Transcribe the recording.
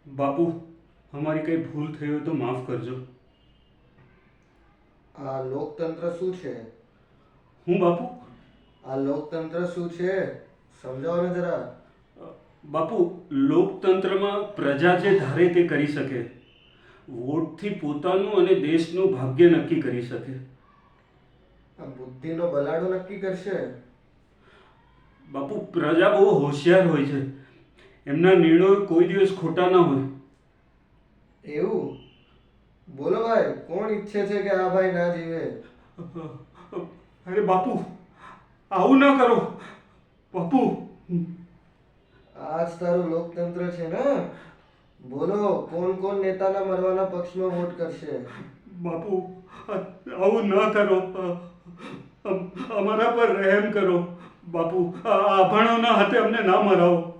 બાપુ, અમારી કંઈ ભૂલ થઈ હોય તો માફ કરજો. આ લોકતંત્ર શું છે? હું બાપુ? આ લોકતંત્ર શું છે? સમજાવો ને જરા. બાપુ, લોકતંત્રમાં પ્રજા જે ધારે તે કરી શકે. વોટથી પોતાનું અને દેશનું ભાગ્ય નક્કી કરી શકે. આ બુદ્ધિનો બલાડો નક્કી કરશે. બાપુ, પ્રજા બહુ હોશિયાર હોય છે. એમના નિર્ણયો કોઈ દિવસ ખોટા ના હોય. એવું? બોલો ભાઈ, કોણ ઈચ્છે છે કે આ ભાઈ ના જીવે? અરે બાપુ, આવું ના કરો. બાપુ, આ જ તારું લોકતંત્ર છે ને? બોલો, કોણ કોણ નેતાના મરવાના પક્ષમાં વોટ કરશે? બાપુ, આવું ના કરો. અમારા પર રહેમ કરો. બાપુ, આ આભાણોના હાથે અમને ના મરાવો.